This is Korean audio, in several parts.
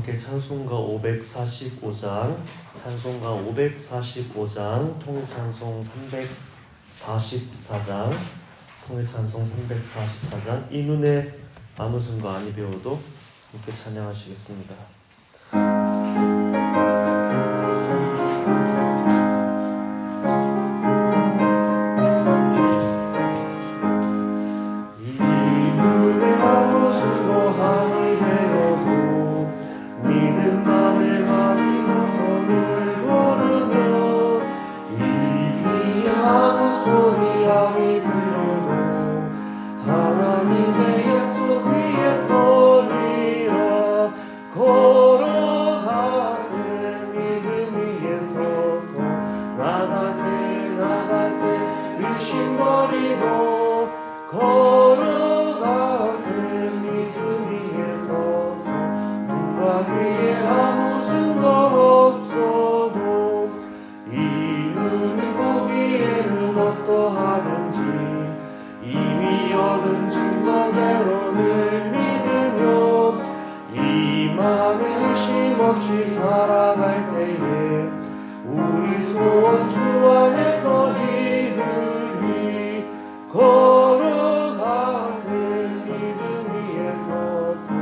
함께 찬송가 545장, 통일찬송 344장, 통일찬송 344장, 이 눈에 아무 증거 아니 배워도 함께 찬양하시겠습니다. 없이 살아갈 때에 우리 소원 주 안에서 이루리. 걸어가세 믿음 위에 서서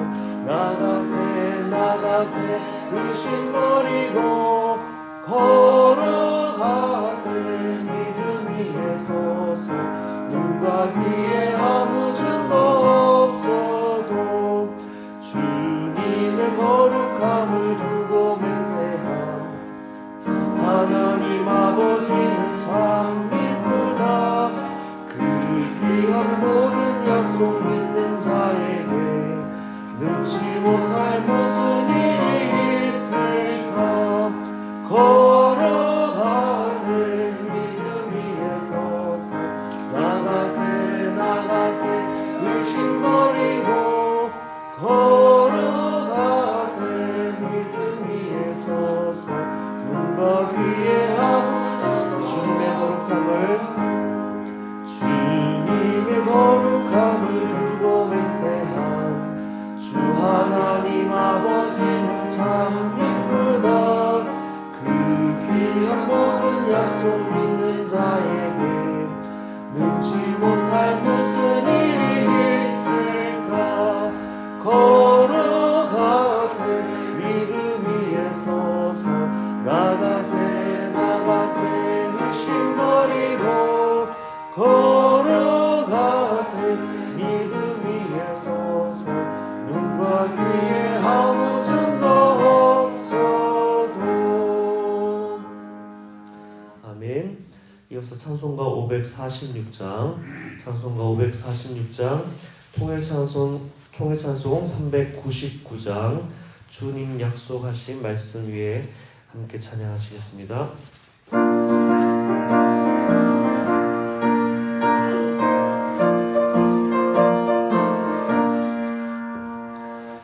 나가세 의심 버리고 걸어가세 믿음 위에 서서 눈과 귀에 아무 증거 없어도 주님의 거룩함을 두고 맹세함. 하나님 아버지는 참 이쁘다. 그 귀한 모든 약속 믿는 자에게 능치 못할 무슨 일이 있을까. 걸어가세 믿음 위에 서서 나가세 의심 버리고 걸어가세 믿음 위에 서서 눈과 귀에 아무 주님의 거룩함을 두고 맹세한 주 하나님 아버지는 참 이쁘다. 그 귀한 모든 약속 믿는 자에게 능치 못할 무슨 일이 있을까. 걸어가세 믿음 위에 서서 나가세 의심 버리고 걸어가세 믿음 위에 서서 눈과 귀에 아무 증거 없어도. 아멘. 이어서 찬송가 546장, 통일찬송 399장, 주님 약속하신 말씀 위에 함께 찬양하시겠습니다.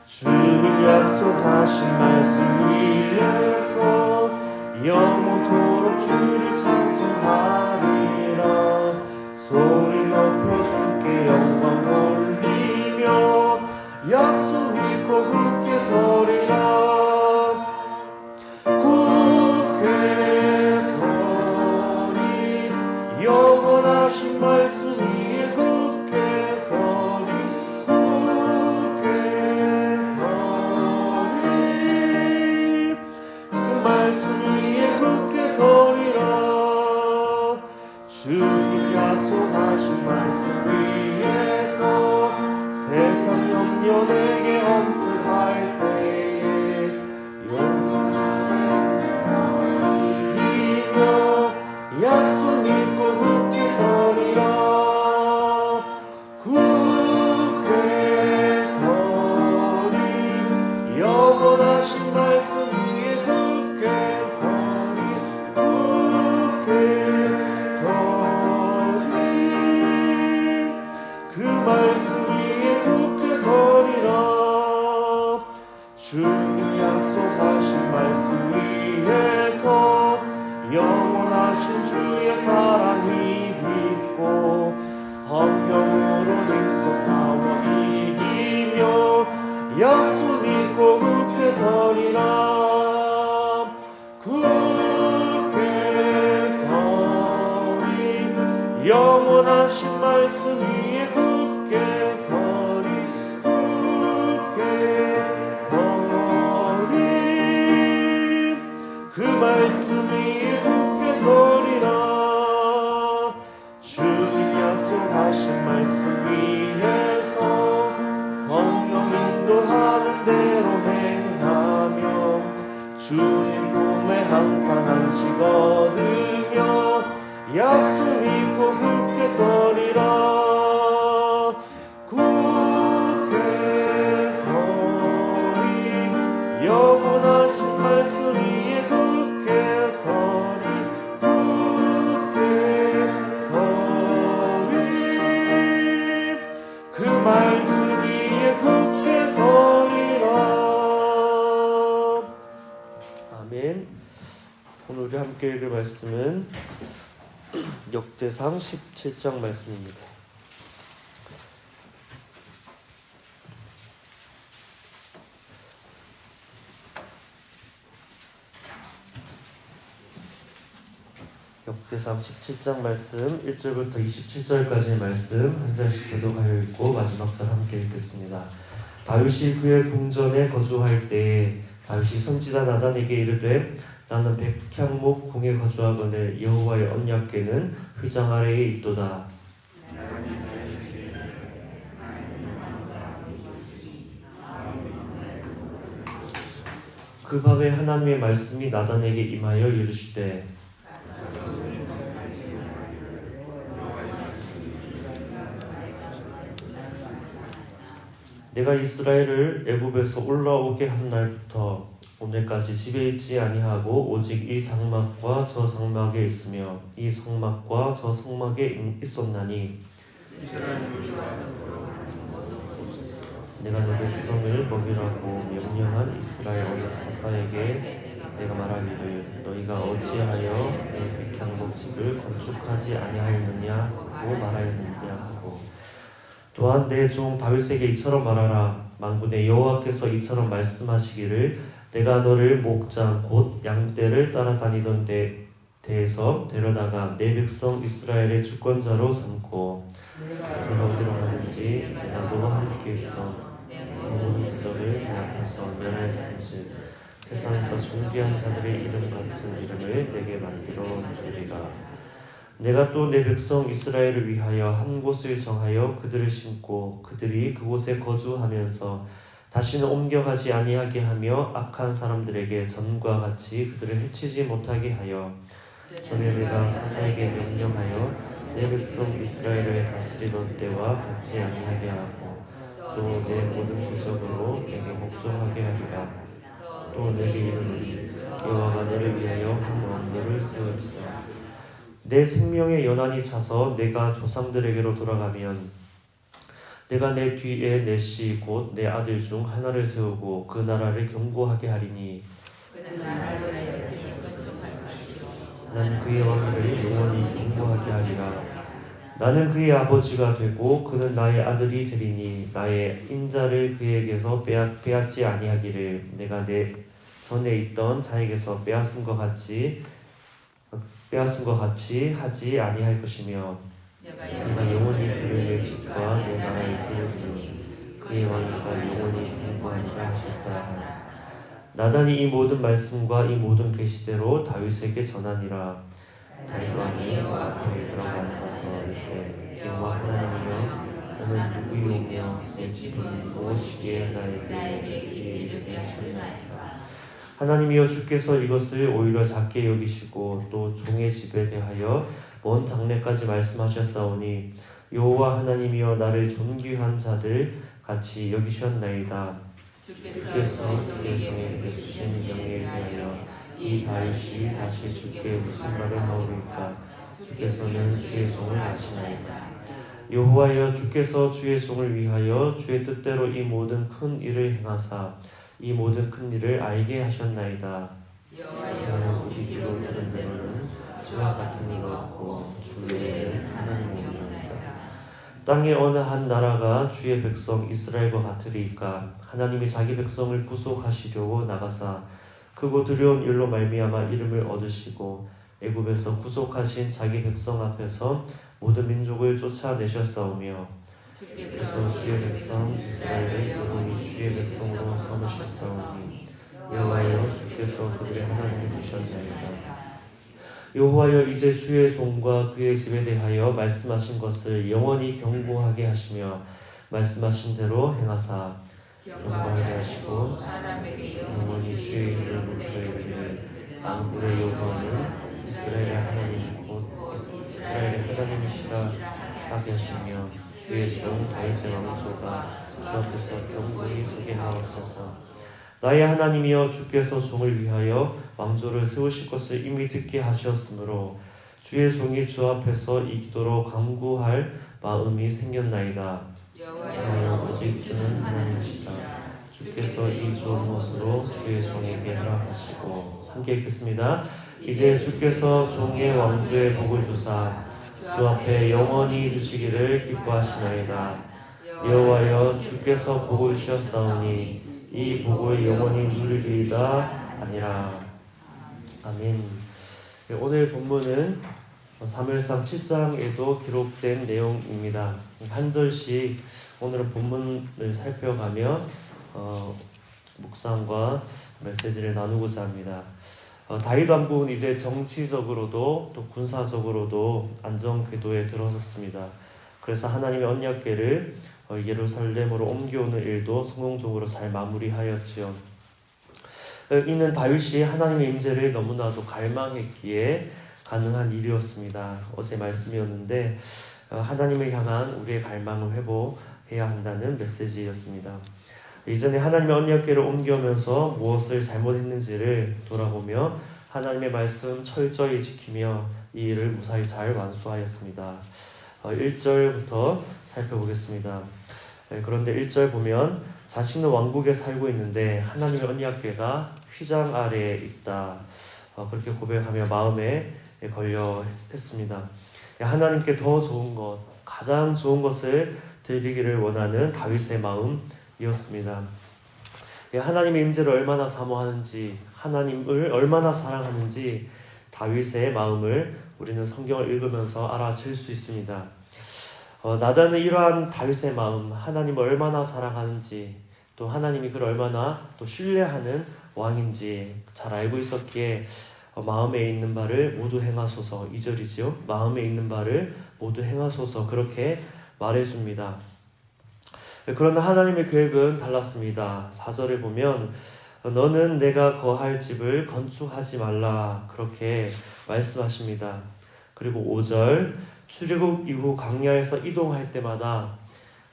주님 약속하신 말씀 위에서 영원토록 주를 찬송하리라. 소리 높여 주께 영광 돌리며 약속 믿고 굳게 서리라. 굳게 서리 영원하신 말씀 위에 굳게 서리. 굳게 서리 그 말씀 위에 굳게 서리라. 주님 약속하신 말씀 위에서 세상 염려 내게 엄습할 때에 용기며 약속 믿고 굳게 서리라. 굳게 서리 영원하신 말씀 위에 굳게 서리. 굳게 서리 그 말씀 위에 굳게 서리라. 주님 약속하신 말씀 위에서 영원하신 주의 사랑이 빛고 성령으로 힘써 싸워 이기며 약속 믿고 굳게 굳게 서리라 굳게 서리 영원하신 말씀 위에 굳게 서리 굳게 서리 그 말씀 위에 굳게 서리라 주님 약속하신 말씀 위에서 성령 인도하는 대로 행하며 주님 품에 항상 안식 얻으며 약속 믿고 굳게 서리라 굳게 서리 영원하신 말씀 위에 굳게 서리 굳게 서리 그 말씀 위에 굳게 서리라. 아멘. 오늘 우리 함께 읽을 말씀은 역대상 17장 말씀입니다. 역대상 17장 말씀 1절부터 27절까지의 말씀 한 절씩 교독하여 읽고 마지막 절 함께 읽겠습니다. 다윗이 그의 궁전에 거주할 때에 다윗이 선지자 나단에게 이르되 나는 백향목 궁에 거주하거늘 여호와의 언약궤는 휘장 아래에 있도다. 그 밤에 하나님의 말씀이 나단에게 임하여 이르시되 내가 이스라엘을 애굽에서 올라오게 한 날부터 오늘까지 집에 있지 아니하고 오직 이 장막과 저 장막에 있으며 이 성막과 저 성막에 있었나니 내가 내 백성을 먹이라고 명령한 이스라엘 어린 사사에게 내가 말하기를 너희가 어찌하여 내 백향목집을 건축하지 아니하였느냐고 말하였느냐 하고 또한 내 종 다윗에게 이처럼 말하라 만군의 여호와께서 이처럼 말씀하시기를 내가 너를 목장 곧 양떼를 따라다니던 데에서 데려다가 내 백성 이스라엘의 주권자로 삼고 내가 어디로 가든지 내가 너와 함께 있어 모든 대적을 내 앞에서 멸하였은즉 세상에서 존귀한 자들의 이름 같은 이름을 내게 만들어 주리라. 내가 또 내 백성 이스라엘을 위하여 한 곳을 정하여 그들을 심고 그들이 그곳에 거주하면서 다시는 옮겨가지 아니하게 하며 악한 사람들에게 전과 같이 그들을 해치지 못하게 하여 전에 내가 사사에게 명령하여 내 백성 이스라엘을 다스리던 때와 같지 아니하게 하고 또 내 모든 기적으로 내게 복종하게 하리라. 또 내게 이르노니 여호와가 너를 위하여 한 왕도를 세울지라. 내 생명의 연한이 차서 내가 조상들에게로 돌아가면 내가 내 뒤에 내 씨 곧 내 아들 중 하나를 세우고 그 나라를 견고하게 하리니 난 그의 왕위를 영원히 견고하게 하리라. 나는 그의 아버지가 되고 그는 나의 아들이 되리니 나의 인자를 그에게서 빼앗지 아니하기를 내가 내 전에 있던 자에게서 빼앗은 것 같이 하지 아니할 것이며 내가 영원히 그를 내 집과 내 나라에 세우리니 그의 왕위가 영원히 견고하리라 하셨다. 나단이 이 모든 말씀과 이 모든 계시대로 다윗에게 전하니라. 다윗 왕이 앞에 들어가 앉아서 이르되 여호와 하나님이여 너는 누구이오며 내 집은 무엇이기에 나에게 이 이름이 하셨나이까. 하나님이여 주께서 이것을 오히려 작게 여기시고 또 종의 집에 대하여 먼 장래까지 말씀하셨사오니 여호와 하나님이여 나를 존귀한 자들 같이 여기셨나이다. 주께서 주의 종에게 주신 명예에 대하여 이 다윗이 다시 주께 무슨 말을 하오리까. 주께서는 주의 종을 아시나이다. 여호와여 주께서 주의 종을 위하여 주의 뜻대로 이 모든 큰 일을 행하사 이 모든 큰 일을 알게 하셨나이다. 여호와여 우리 귀로 들은 대로는 주와 같은 이가 없고 주 외에는 하나님이 없나이다. 땅의 어느 한 나라가 주의 백성 이스라엘과 같으리이까. 하나님이 자기 백성을 구속하시려고 나가사 크고 두려운 일로 말미암아 이름을 얻으시고 애굽에서 구속하신 자기 백성 앞에서 모든 민족을 쫓아내셨사오며 그래서 주의 백성 이스라엘을 여호와의 주의 백성으로 삼으셨사오니 여호와여 주께서 그들의 하나님이 되셨나이다. 여호와여 이제 주의 종과 그의 집에 대하여 말씀하신 것을 영원히 경고하게 하시며 말씀하신 대로 행하사 경고하게 하시고 영원히 주의 이름을 높여이르되 만군의 여호와는 이스라엘의 하나님 곧 이스라엘의 하나님이시라 하게 하시며 주의 종 다윗의 왕조가 주 앞에서 경고히 서게 하옵소서. 나의 하나님이여 주께서 종을 위하여 왕조를 세우실 것을 이미 듣게 하셨으므로 주의 종이 주 앞에서 이 기도로 간구할 마음이 생겼나이다. 여호와여 오직 주는 하나님이시다. 주께서 이 좋은 것으로 주의 종에게 허락하시고 함께 읽겠습니다. 이제 주께서 종의 왕조의 복을 주사 주 앞에 영원히 두시기를 기뻐하시나이다. 여호와여 주께서 복을 주셨사오니 이 복을 영원히 누리리이다 아니라. 아멘. 오늘 본문은 사무엘상 7장에도 기록된 내용입니다. 한 절씩 오늘은 본문을 살펴가며 묵상과 메시지를 나누고자 합니다. 다윗 왕국은 이제 정치적으로도 또 군사적으로도 안정궤도에 들어섰습니다. 그래서 하나님의 언약궤를 예루살렘으로 옮겨오는 일도 성공적으로 잘 마무리하였지요. 이는 다윗이 하나님의 임재를 너무나도 갈망했기에 가능한 일이었습니다. 어제 말씀이었는데 하나님을 향한 우리의 갈망을 회복해야 한다는 메시지였습니다. 이전에 하나님의 언약궤를 옮겨오면서 무엇을 잘못했는지를 돌아보며 하나님의 말씀 철저히 지키며 이 일을 무사히 잘 완수하였습니다. 1절부터 살펴보겠습니다. 그런데 1절 보면 자신은 왕국에 살고 있는데 하나님의 언약궤가 휘장 아래에 있다. 그렇게 고백하며 마음에 걸려 했습니다. 하나님께 더 좋은 것, 가장 좋은 것을 드리기를 원하는 다윗의 마음이었습니다. 하나님의 임재를 얼마나 사모하는지, 하나님을 얼마나 사랑하는지 다윗의 마음을 우리는 성경을 읽으면서 알아챌 수 있습니다. 나단은 이러한 다윗의 마음, 하나님을 얼마나 사랑하는지, 또 하나님이 그를 얼마나 또 신뢰하는 왕인지 잘 알고 있었기에 마음에 있는 바를 모두 행하소서, 2절이지요. 마음에 있는 바를 모두 행하소서 그렇게 말해줍니다. 그러나 하나님의 계획은 달랐습니다. 4절을 보면 너는 내가 거할 집을 건축하지 말라 그렇게 말씀하십니다. 그리고 5절 출애굽 이후 광야에서 이동할 때마다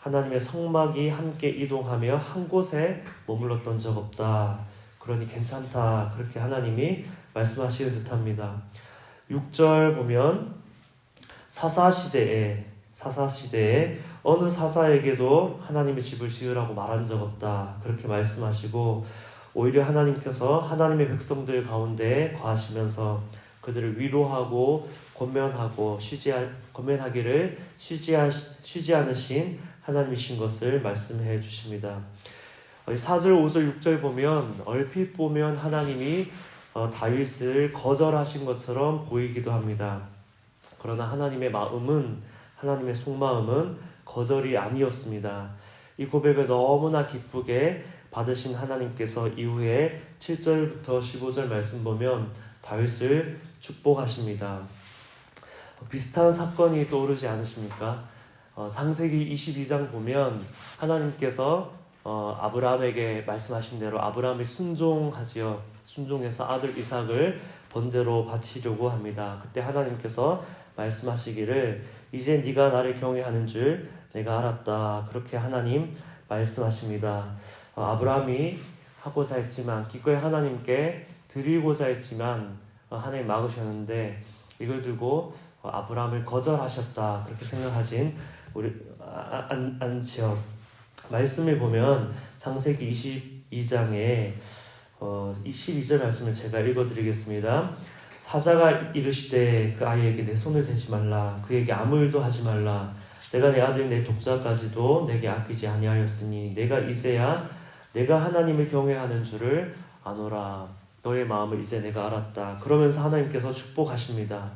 하나님의 성막이 함께 이동하며 한 곳에 머물렀던 적 없다. 그러니 괜찮다. 그렇게 하나님이 말씀하시는 듯합니다. 6절 보면 사사시대에 어느 사사에게도 하나님의 집을 지으라고 말한 적 없다. 그렇게 말씀하시고 오히려 하나님께서 하나님의 백성들 가운데 거하시면서 그들을 위로하고 권면하기를 쉬지 않으신 하나님이신 것을 말씀해 주십니다. 4절, 5절, 6절 보면 얼핏 보면 하나님이 다윗을 거절하신 것처럼 보이기도 합니다. 그러나 하나님의 속마음은 거절이 아니었습니다. 이 고백을 너무나 기쁘게 받으신 하나님께서 이후에 7절부터 15절 말씀 보면 다윗을 축복하십니다. 비슷한 사건이 떠오르지 않으십니까? 창세기 22장 보면 하나님께서 아브라함에게 말씀하신 대로 아브라함이 순종해서 아들 이삭을 번제로 바치려고 합니다. 그때 하나님께서 말씀하시기를 이제 네가 나를 경외하는 줄 내가 알았다. 그렇게 하나님 말씀하십니다. 아브라함이 하고자 했지만 기꺼이 하나님께 드리고자 했지만 하나님 막으셨는데 이걸 두고 아브라함을 거절하셨다. 그렇게 생각하진 않지요. 말씀을 보면 창세기 22장에 22절 말씀을 제가 읽어드리겠습니다. 사자가 이르시되 그 아이에게 내 손을 대지 말라 그에게 아무 일도 하지 말라 내가 내 아들 내 독자까지도 내게 아끼지 아니하였으니 내가 이제야 내가 하나님을 경외하는 줄을 아노라. 너의 마음을 이제 내가 알았다. 그러면서 하나님께서 축복하십니다.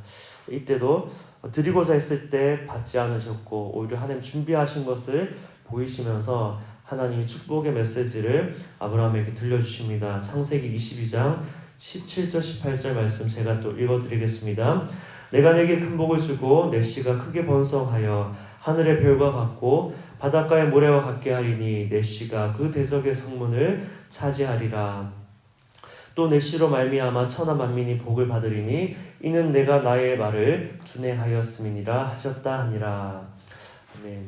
이때도 드리고자 했을 때 받지 않으셨고 오히려 하나님 준비하신 것을 보이시면서 하나님이 축복의 메시지를 아브라함에게 들려주십니다. 창세기 22장 17절 18절 말씀 제가 또 읽어드리겠습니다. 내가 내게 큰 복을 주고 내 씨가 크게 번성하여 하늘의 별과 같고 바닷가의 모래와 같게 하리니 내 씨가 그 대적의 성문을 차지하리라. 또 내 씨로 말미암아 천하 만민이 복을 받으리니 이는 내가 나의 말을 준행하였음이니라 하셨다 하니라. 아멘.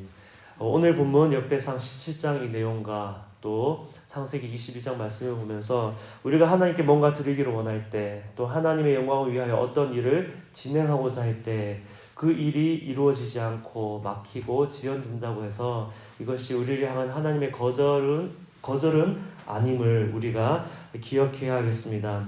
오늘 본문 역대상 17장 이 내용과 또 창세기 22장 말씀을 보면서 우리가 하나님께 뭔가 드리기를 원할 때 또 하나님의 영광을 위하여 어떤 일을 진행하고자 할 때 그 일이 이루어지지 않고 막히고 지연된다고 해서 이것이 우리를 향한 하나님의 거절은 아님을 우리가 기억해야 하겠습니다.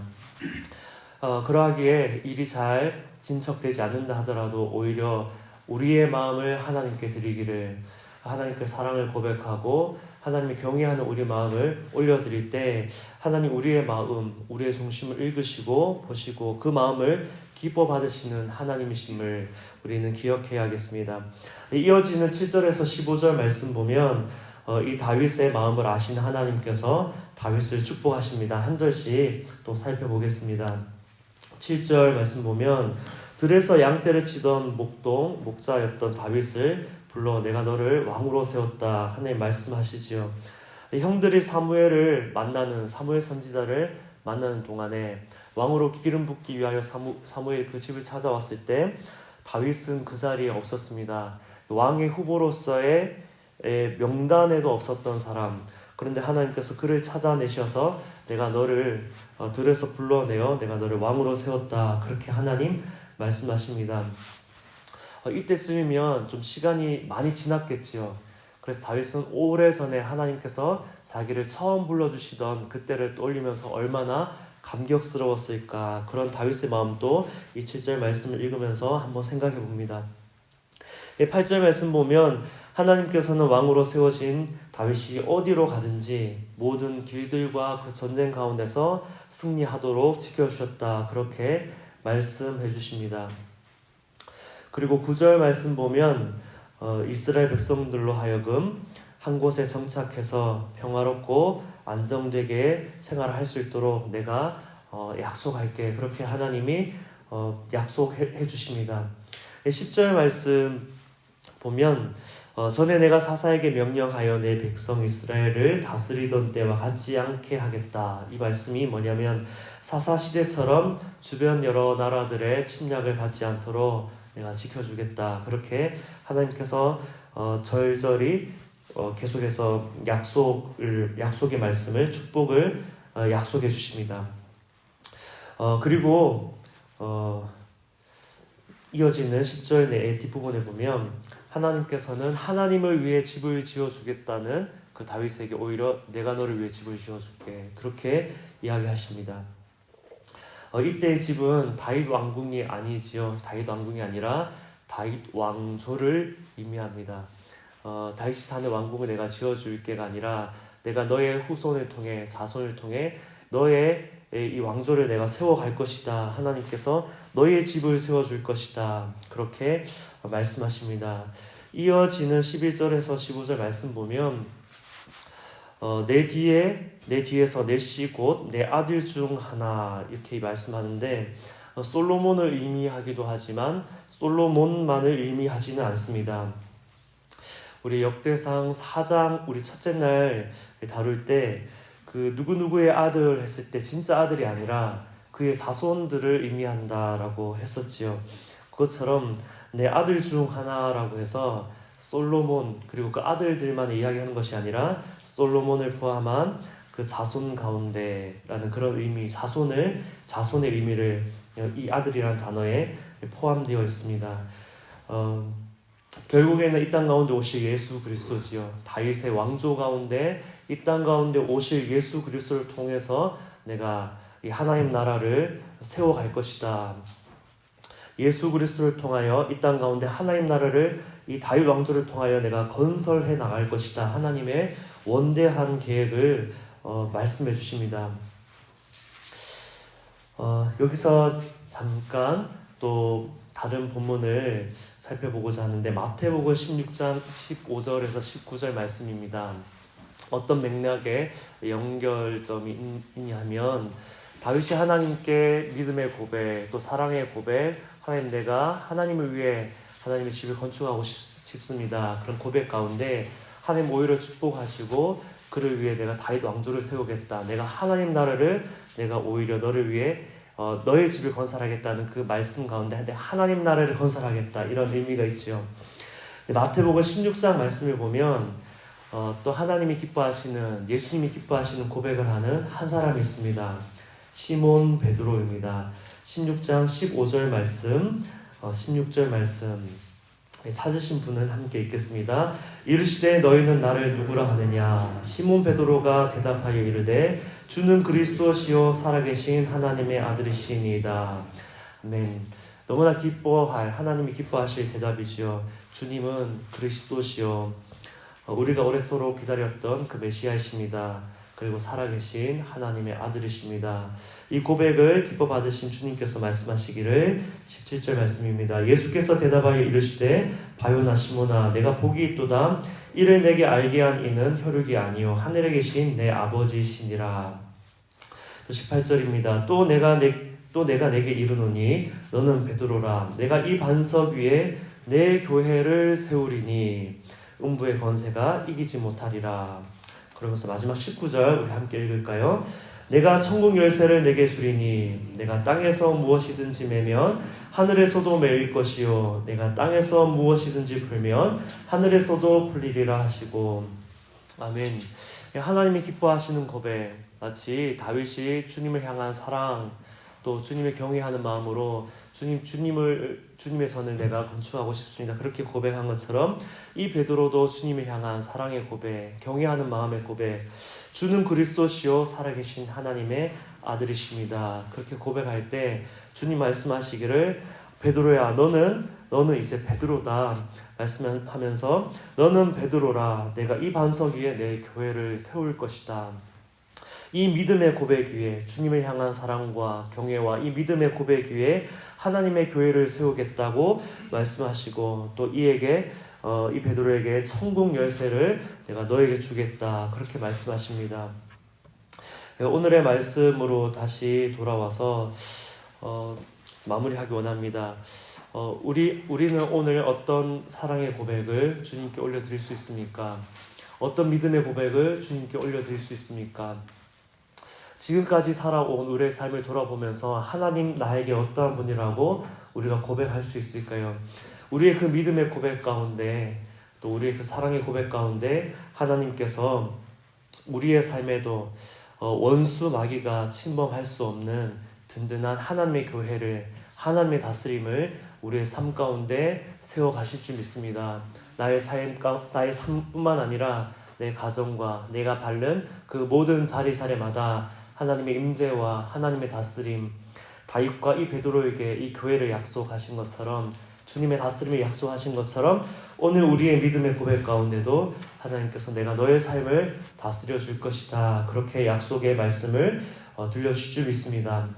그러하기에 일이 잘 진척되지 않는다 하더라도 오히려 우리의 마음을 하나님께 드리기를 하나님께 사랑을 고백하고 하나님의 경외하는 우리 마음을 올려드릴 때 하나님 우리의 마음, 우리의 중심을 읽으시고 보시고 그 마음을 기뻐 받으시는 하나님이심을 우리는 기억해야겠습니다. 이어지는 7절에서 15절 말씀 보면 이 다윗의 마음을 아시는 하나님께서 다윗을 축복하십니다. 한 절씩 또 살펴보겠습니다. 7절 말씀 보면 들에서 양떼를 치던 목자였던 다윗을 불러 내가 너를 왕으로 세웠다 하나님 말씀하시지요. 형들이 사무엘 선지자를 만나는 동안에 왕으로 기름 붓기 위하여 사무엘 그 집을 찾아왔을 때 다윗은 그 자리에 없었습니다. 왕의 후보로서의 명단에도 없었던 사람. 그런데 하나님께서 그를 찾아내셔서 내가 너를 들에서 불러내어 내가 너를 왕으로 세웠다. 그렇게 하나님 말씀하십니다. 이때쯤이면 좀 시간이 많이 지났겠지요. 그래서 다윗은 오래전에 하나님께서 자기를 처음 불러주시던 그때를 떠올리면서 얼마나 감격스러웠을까. 그런 다윗의 마음도 이 7절 말씀을 읽으면서 한번 생각해 봅니다. 8절 말씀 보면 하나님께서는 왕으로 세워진 다윗이 어디로 가든지 모든 길들과 그 전쟁 가운데서 승리하도록 지켜주셨다. 그렇게 말씀해 주십니다. 그리고 9절 말씀 보면 이스라엘 백성들로 하여금 한 곳에 정착해서 평화롭고 안정되게 생활을 할 수 있도록 내가 약속할게. 그렇게 하나님이 약속해 주십니다. 10절 말씀 보면 전에 내가 사사에게 명령하여 내 백성 이스라엘을 다스리던 때와 같지 않게 하겠다. 이 말씀이 뭐냐면 사사 시대처럼 주변 여러 나라들의 침략을 받지 않도록 내가 지켜주겠다. 그렇게 하나님께서 절절히 계속해서 약속의 말씀을 축복을 약속해 주십니다. 그리고 이어지는 10절 내 뒷부분에 보면 하나님께서는 하나님을 위해 집을 지어주겠다는 그 다윗에게 오히려 내가 너를 위해 집을 지어줄게. 그렇게 이야기하십니다. 이때의 집은 다윗 왕궁이 아니지요. 다윗 왕궁이 아니라 다윗 왕조를 의미합니다. 다윗이 사는 왕궁을 내가 지어줄게가 아니라 내가 너의 후손을 통해 자손을 통해 너의 이 왕조를 내가 세워갈 것이다. 하나님께서 너의 집을 세워줄 것이다. 그렇게 말씀하십니다. 이어지는 11절에서 15절 말씀 보면 내 뒤에서 내 씨 곧 내 아들 중 하나 이렇게 말씀하는데 솔로몬을 의미하기도 하지만 솔로몬만을 의미하지는 않습니다. 우리 역대상 4장 우리 첫째 날 다룰 때 그 누구누구의 아들 했을 때 진짜 아들이 아니라 그의 자손들을 의미한다라고 했었지요. 그것처럼 내 아들 중 하나라고 해서 솔로몬 그리고 그 아들들만 이야기하는 것이 아니라 솔로몬을 포함한 그 자손 가운데라는 그런 의미, 자손의 의미를 이 아들이라는 단어에 포함되어 있습니다. 결국에는 이 땅 가운데 오실 예수 그리스도지요. 다윗의 왕조 가운데 이 땅 가운데 오실 예수 그리스도를 통해서 내가 이 하나님 나라를 세워갈 것이다. 예수 그리스도를 통하여 이 땅 가운데 하나님 나라를 이 다윗 왕조를 통하여 내가 건설해 나갈 것이다. 하나님의 원대한 계획을 말씀해 주십니다. 여기서 잠깐 또 다른 본문을 살펴보고자 하는데 마태복음 16장 15절에서 19절 말씀입니다. 어떤 맥락의 연결점이 있냐면 다윗이 하나님께 믿음의 고백, 또 사랑의 고백, 하나님 내가 하나님을 위해 하나님의 집을 건축하고 싶습니다. 그런 고백 가운데 하나님 오히려 축복하시고 그를 위해 내가 다윗 왕조를 세우겠다. 내가 하나님 나라를 내가 오히려 너를 위해 너의 집을 건설하겠다는 그 말씀 가운데 하나님 나라를 건설하겠다 이런 의미가 있죠. 마태복음 16장 말씀을 보면 또 하나님이 기뻐하시는 예수님이 기뻐하시는 고백을 하는 한 사람이 있습니다. 시몬 베드로입니다. 16장 15절 말씀 16절 말씀 찾으신 분은 함께 읽겠습니다. 이르시되 너희는 나를 누구라 하느냐? 시몬 베드로가 대답하여 이르되 주는 그리스도시요 살아계신 하나님의 아들이시니이다. 아멘. 너무나 기뻐할 하나님이 기뻐하실 대답이지요. 주님은 그리스도시요 우리가 오랫도록 기다렸던 그 메시아이십니다. 그리고 살아계신 하나님의 아들이십니다. 이 고백을 기뻐 받으신 주님께서 말씀하시기를 17절 말씀입니다. 예수께서 대답하여 이르시되 바요나 시모나 내가 복이 있도다. 이를 내게 알게 한 이는 혈육이 아니요 하늘에 계신 내 아버지시니라. 또 18절입니다. 또 내가 내게 이르노니 너는 베드로라. 내가 이 반석 위에 내 교회를 세우리니 음부의 권세가 이기지 못하리라. 그러면서 마지막 19절 우리 함께 읽을까요? 내가 천국 열쇠를 내게 주리니 내가 땅에서 무엇이든지 매면 하늘에서도 매일 것이요 내가 땅에서 무엇이든지 풀면 하늘에서도 풀리리라 하시고. 아멘. 하나님이 기뻐하시는 고백, 마치 다윗이 주님을 향한 사랑 또 주님을 경외하는 마음으로 주님의 선을 내가 건축하고 싶습니다. 그렇게 고백한 것처럼 이 베드로도 주님을 향한 사랑의 고백, 경외하는 마음의 고백, 주는 그리스도시요 살아계신 하나님의 아들이십니다. 그렇게 고백할 때 주님 말씀하시기를 베드로야 너는 이제 베드로다 말씀하면서 너는 베드로라. 내가 이 반석 위에 내 교회를 세울 것이다. 이 믿음의 고백 위에 주님을 향한 사랑과 경외와 이 믿음의 고백 위에 하나님의 교회를 세우겠다고 말씀하시고 또 이 베드로에게 천국 열쇠를 내가 너에게 주겠다 그렇게 말씀하십니다. 오늘의 말씀으로 다시 돌아와서 마무리하기 원합니다. 우리는 오늘 어떤 사랑의 고백을 주님께 올려드릴 수 있습니까? 어떤 믿음의 고백을 주님께 올려드릴 수 있습니까? 지금까지 살아온 우리의 삶을 돌아보면서 하나님 나에게 어떠한 분이라고 우리가 고백할 수 있을까요? 우리의 그 믿음의 고백 가운데 또 우리의 그 사랑의 고백 가운데 하나님께서 우리의 삶에도 원수 마귀가 침범할 수 없는 든든한 하나님의 교회를 하나님의 다스림을 우리의 삶 가운데 세워가실 줄 믿습니다. 나의 삶뿐만 아니라 내 가정과 내가 밟는 그 모든 자리마다 하나님의 임재와 하나님의 다스림, 다윗과 이 베드로에게 이 교회를 약속하신 것처럼 주님의 다스림을 약속하신 것처럼 오늘 우리의 믿음의 고백 가운데도 하나님께서 내가 너의 삶을 다스려 줄 것이다 그렇게 약속의 말씀을 들려주실 줄 믿습니다.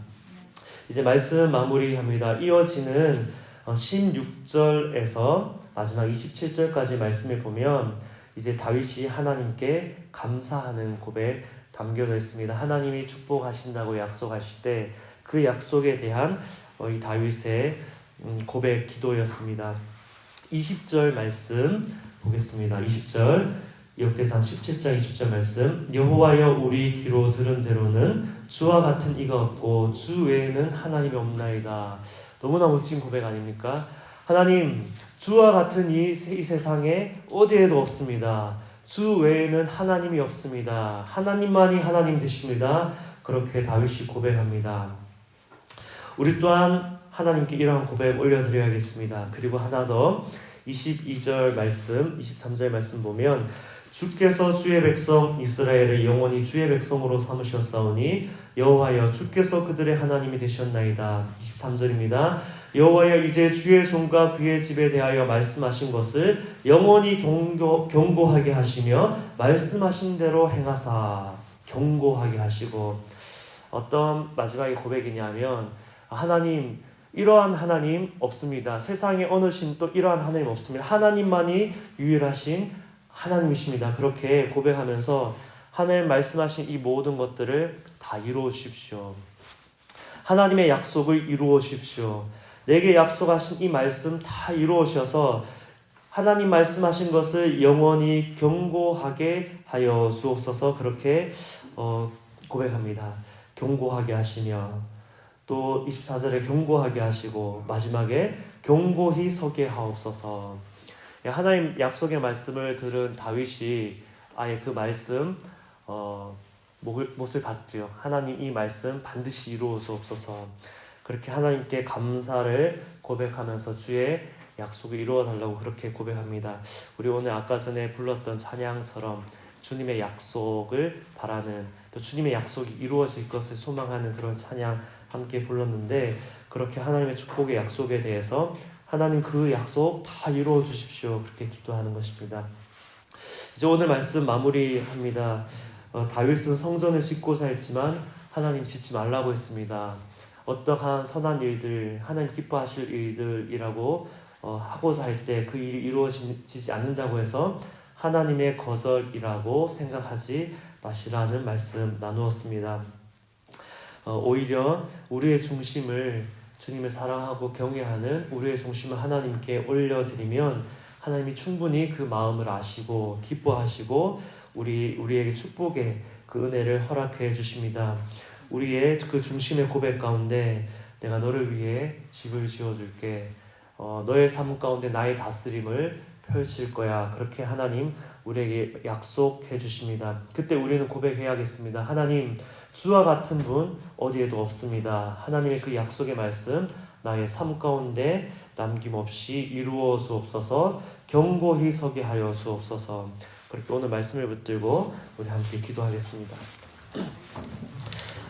이제 말씀 마무리합니다. 이어지는 16절에서 마지막 27절까지 말씀을 보면 이제 다윗이 하나님께 감사하는 고백 담겨져 있습니다. 하나님이 축복하신다고 약속하실 때 그 약속에 대한 이 다윗의 고백 기도였습니다. 20절 말씀 보겠습니다. 20절 역대상 17장 20절 말씀. 여호와여 우리 귀로 들은 대로는 주와 같은 이가 없고 주 외에는 하나님이 없나이다. 너무나 멋진 고백 아닙니까? 하나님, 주와 같은 이 세상에 어디에도 없습니다. 주 외에는 하나님이 없습니다. 하나님만이 하나님 되십니다. 그렇게 다윗이 고백합니다. 우리 또한 하나님께 이러한 고백 올려드려야겠습니다. 그리고 하나 더 22절 말씀, 23절 말씀 보면 주께서 주의 백성 이스라엘을 영원히 주의 백성으로 삼으셨사오니 여호와여 주께서 그들의 하나님이 되셨나이다. 23절입니다. 여호와여 이제 주의 종과 그의 집에 대하여 말씀하신 것을 영원히 경고하게 하시며 말씀하신 대로 행하사. 경고하게 하시고, 어떤 마지막에 고백이냐면, 하나님, 이러한 하나님 없습니다. 세상에 어느 신도 이러한 하나님 없습니다. 하나님만이 유일하신 하나님이십니다. 그렇게 고백하면서 하나님 말씀하신 이 모든 것들을 다 이루어 주십시오. 하나님의 약속을 이루어 주십시오. 내게 약속하신 이 말씀 다 이루어셔서 하나님 말씀하신 것을 영원히 경고하게 하여 주옵소서. 그렇게 고백합니다. 경고하게 하시며, 또 24절에 경고하게 하시고, 마지막에 경고히 서게 하옵소서. 하나님 약속의 말씀을 들은 다윗이 아예 그 말씀 못을 박지요. 하나님 이 말씀 반드시 이루어 주옵소서. 그렇게 하나님께 감사를 고백하면서 주의 약속을 이루어 달라고 그렇게 고백합니다. 우리 오늘 아까 전에 불렀던 찬양처럼 주님의 약속을 바라는, 또 주님의 약속이 이루어질 것을 소망하는 그런 찬양 함께 불렀는데, 그렇게 하나님의 축복의 약속에 대해서 하나님 그 약속 다 이루어 주십시오. 그렇게 기도하는 것입니다. 이제 오늘 말씀 마무리합니다. 다윗은 성전을 짓고자 했지만 하나님 짓지 말라고 했습니다. 어떠한 선한 일들, 하나님 기뻐하실 일들이라고 하고자 할 때 그 일이 이루어지지 않는다고 해서 하나님의 거절이라고 생각하지 마시라는 말씀 나누었습니다. 오히려 우리의 중심을, 주님을 사랑하고 경외하는 우리의 중심을 하나님께 올려드리면 하나님이 충분히 그 마음을 아시고 기뻐하시고 우리에게 축복의 그 은혜를 허락해 주십니다. 우리의 그 중심의 고백 가운데 내가 너를 위해 집을 지어줄게, 너의 삶 가운데 나의 다스림을 펼칠 거야. 그렇게 하나님 우리에게 약속해 주십니다. 그때 우리는 고백해야겠습니다. 하나님, 주와 같은 분 어디에도 없습니다. 하나님의 그 약속의 말씀 나의 삶 가운데 남김없이 이루어 주옵소서. 경고히 서게 하여 주옵소서. 그렇게 오늘 말씀을 붙들고 우리 함께 기도하겠습니다.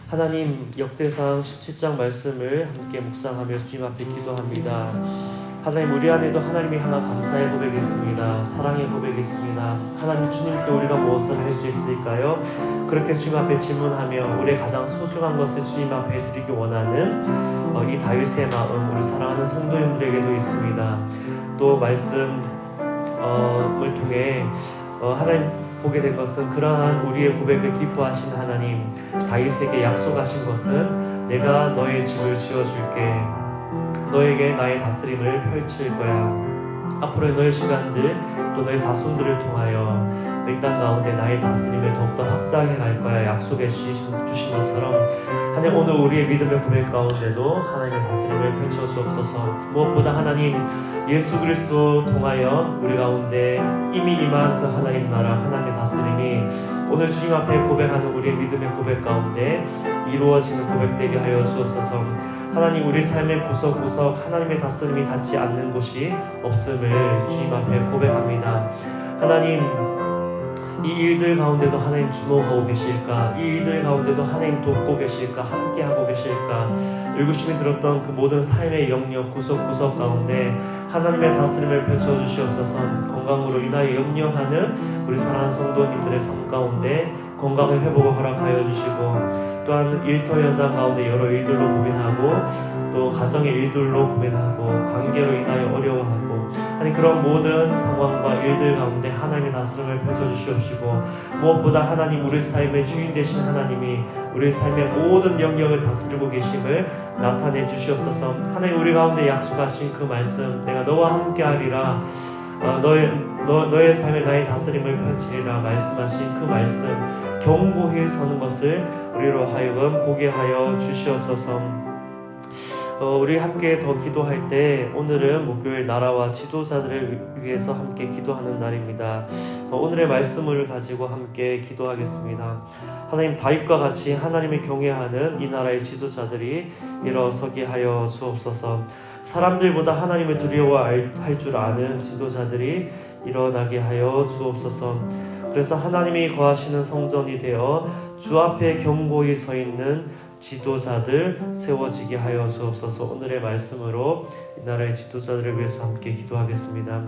하나님, 역대상 17장 말씀을 함께 묵상하며 주님 앞에 기도합니다. 하나님, 우리 안에도 하나님을 향한 감사의 고백이 있습니다. 사랑의 고백이 있습니다. 하나님, 주님께 우리가 무엇을 할 수 있을까요? 그렇게 주님 앞에 질문하며 우리의 가장 소중한 것을 주님 앞에 드리기 원하는 이 다윗의 마음, 우리 사랑하는 성도님들에게도 있습니다. 또 말씀을 통해 하나님 보게 된 것은, 그러한 우리의 고백을 기뻐하신 하나님, 다윗에게 약속하신 것은 내가 너의 집을 지어줄게, 너에게 나의 다스림을 펼칠 거야. 앞으로의 너의 시간들, 또 너의 자손들을 통하여 이 땅 가운데 나의 다스림을 더욱더 확장해 갈 거야. 약속해 주신 것처럼 하나님, 오늘 우리의 믿음의 고백 가운데도 하나님의 다스림을 펼쳐 주옵소서. 무엇보다 하나님, 예수 그리스도 통하여 우리 가운데 이미 임한 그 하나님 나라, 하나님의 다스림이 오늘 주님 앞에 고백하는 우리의 믿음의 고백 가운데 이루어지는 고백되게 하여 주옵소서. 하나님, 우리 삶의 구석구석 하나님의 다스림이 닿지 않는 곳이 없음을 주님 앞에 고백합니다. 하나님, 이 일들 가운데도 하나님 주목하고 계실까? 이 일들 가운데도 하나님 돕고 계실까? 함께하고 계실까? 의구심이 들었던 그 모든 삶의 영역 구석구석 가운데 하나님의 다스림을 펼쳐주시옵소서. 건강으로 인하여 염려하는 우리 사랑하는 성도님들의 삶 가운데 건강의 회복을 허락하여 주시고, 또한 일터 현장 가운데 여러 일들로 고민하고, 또 가정의 일들로 고민하고, 관계로 인하여 어려워하고, 하나님, 그런 모든 상황과 일들 가운데 하나님의 다스림을 펼쳐주시옵시고, 무엇보다 하나님, 우리 삶의 주인 되신 하나님이 우리 삶의 모든 영역을 다스리고 계심을 나타내 주시옵소서. 하나님, 우리 가운데 약속하신 그 말씀, 내가 너와 함께하리라, 너의 삶에 나의 다스림을 펼치리라 말씀하신 그 말씀, 경고히 서는 것을 우리로 하여금 보게 하여 주시옵소서. 우리 함께 더 기도할 때, 오늘은 목요일 나라와 지도자들을 위해서 함께 기도하는 날입니다. 오늘의 말씀을 가지고 함께 기도하겠습니다. 하나님, 다윗과 같이 하나님을 경외하는 이 나라의 지도자들이 일어서게 하여 주옵소서. 사람들보다 하나님을 두려워할 줄 아는 지도자들이 일어나게 하여 주옵소서. 그래서 하나님이 거하시는 성전이 되어 주 앞에 견고히 서 있는 지도자들 세워지게 하여 주옵소서. 오늘의 말씀으로 이 나라의 지도자들을 위해서 함께 기도하겠습니다.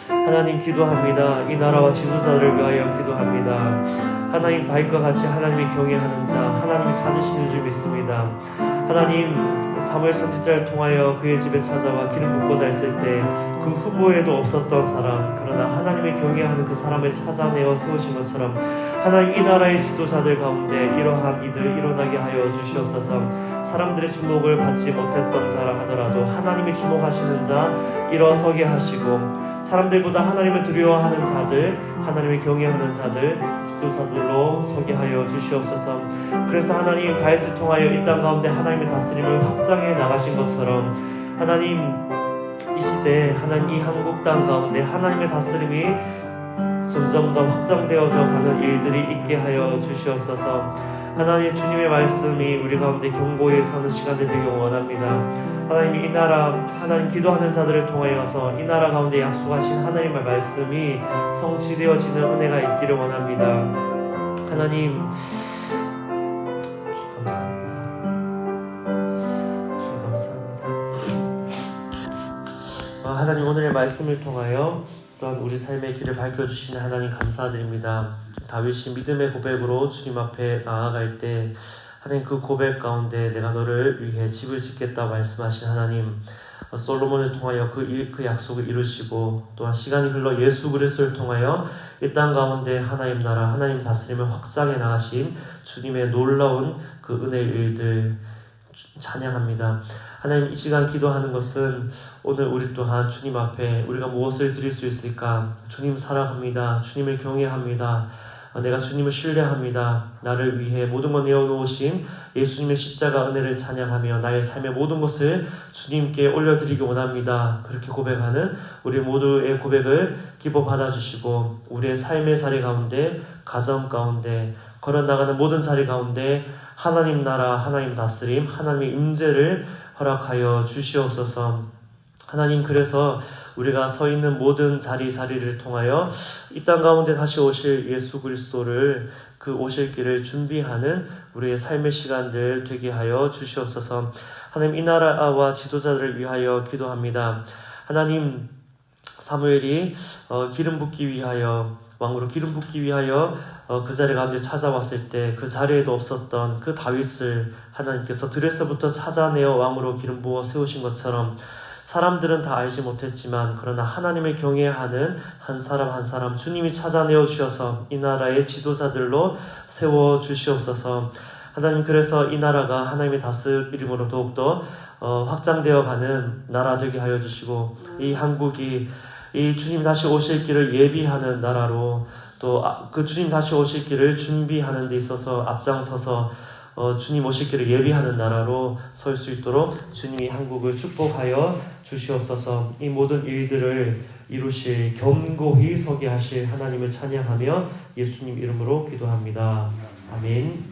하나님 기도합니다. 이 나라와 지도자들을 위하여 기도합니다. 하나님 다윗과 같이 하나님이 경외하는 자, 하나님이 찾으시는 줄 믿습니다. 하나님 사무엘 선지자를 통하여 그의 집에 찾아와 기름 붓고자 했을 때 그 후보에도 없었던 사람, 그러나 하나님이 경외하는 그 사람을 찾아내어 세우신 것처럼 하나님 이 나라의 지도자들 가운데 이러한 이들 일어나게 하여 주시옵소서. 사람들의 주목을 받지 못했던 자라 하더라도 하나님이 주목하시는 자 일어서게 하시고, 사람들보다 하나님을 두려워하는 자들, 하나님을 경외하는 자들, 지도자들로 서게 하여 주시옵소서. 그래서 하나님 다윗을 통하여 이 땅 가운데 하나님의 다스림을 확장해 나가신 것처럼 하나님 이 시대에 하나님 이 한국 땅 가운데 하나님의 다스림이 점점 더 확장되어져 가는 일들이 있게 하여 주시옵소서. 하나님 주님의 말씀이 우리 가운데 견고히 서는 시간이 되길 원합니다. 하나님 이 나라, 하나님 기도하는 자들을 통하여서 이 나라 가운데 약속하신 하나님의 말씀이 성취되어지는 은혜가 있기를 원합니다. 하나님 주 감사합니다. 주 감사합니다. 하나님 오늘의 말씀을 통하여 또한 우리 삶의 길을 밝혀주시는 하나님 감사드립니다. 다윗이 믿음의 고백으로 주님 앞에 나아갈 때 하나님 그 고백 가운데 내가 너를 위해 집을 짓겠다 말씀하신 하나님, 솔로몬을 통하여 그 약속을 이루시고 또한 시간이 흘러 예수 그리스도를 통하여 이 땅 가운데 하나님 나라 하나님 다스림을 확장해 나가신 주님의 놀라운 그 은혜의 일들 찬양합니다. 하나님 이 시간 기도하는 것은 오늘 우리 또한 주님 앞에 우리가 무엇을 드릴 수 있을까? 주님 사랑합니다. 주님을 경외합니다. 내가 주님을 신뢰합니다. 나를 위해 모든 것 내어놓으신 예수님의 십자가 은혜를 찬양하며 나의 삶의 모든 것을 주님께 올려드리기 원합니다. 그렇게 고백하는 우리 모두의 고백을 기뻐 받아주시고 우리의 삶의 자리 가운데, 가정 가운데, 걸어나가는 모든 자리 가운데 하나님 나라, 하나님 다스림, 하나님의 임재를 허락하여 주시옵소서. 하나님 그래서 우리가 서 있는 모든 자리를 통하여 이 땅 가운데 다시 오실 예수 그리스도를 그 오실 길을 준비하는 우리의 삶의 시간들 되게 하여 주시옵소서. 하나님 이 나라와 지도자들을 위하여 기도합니다. 하나님 사무엘이 기름 붓기 위하여 왕으로 기름 붓기 위하여 그 자리 가운데 찾아왔을 때 그 자리에도 없었던 그 다윗을 하나님께서 들에서부터 찾아내어 왕으로 기름 부어 세우신 것처럼 사람들은 다 알지 못했지만 그러나 하나님을 경외하는 한 사람 한 사람 주님이 찾아내어 주셔서 이 나라의 지도자들로 세워 주시옵소서. 하나님 그래서 이 나라가 하나님의 다스림으로 더욱더 확장되어 가는 나라 되게 하여 주시고 이 한국이 이 주님 다시 오실 길을 예비하는 나라로 또 그 주님 다시 오실 길을 준비하는 데 있어서 앞장서서 주님 오실 길을 예비하는 나라로 설 수 있도록 주님이 한국을 축복하여 주시옵소서. 이 모든 일들을 이루실 견고히 서게 하실 하나님을 찬양하며 예수님 이름으로 기도합니다. 아멘.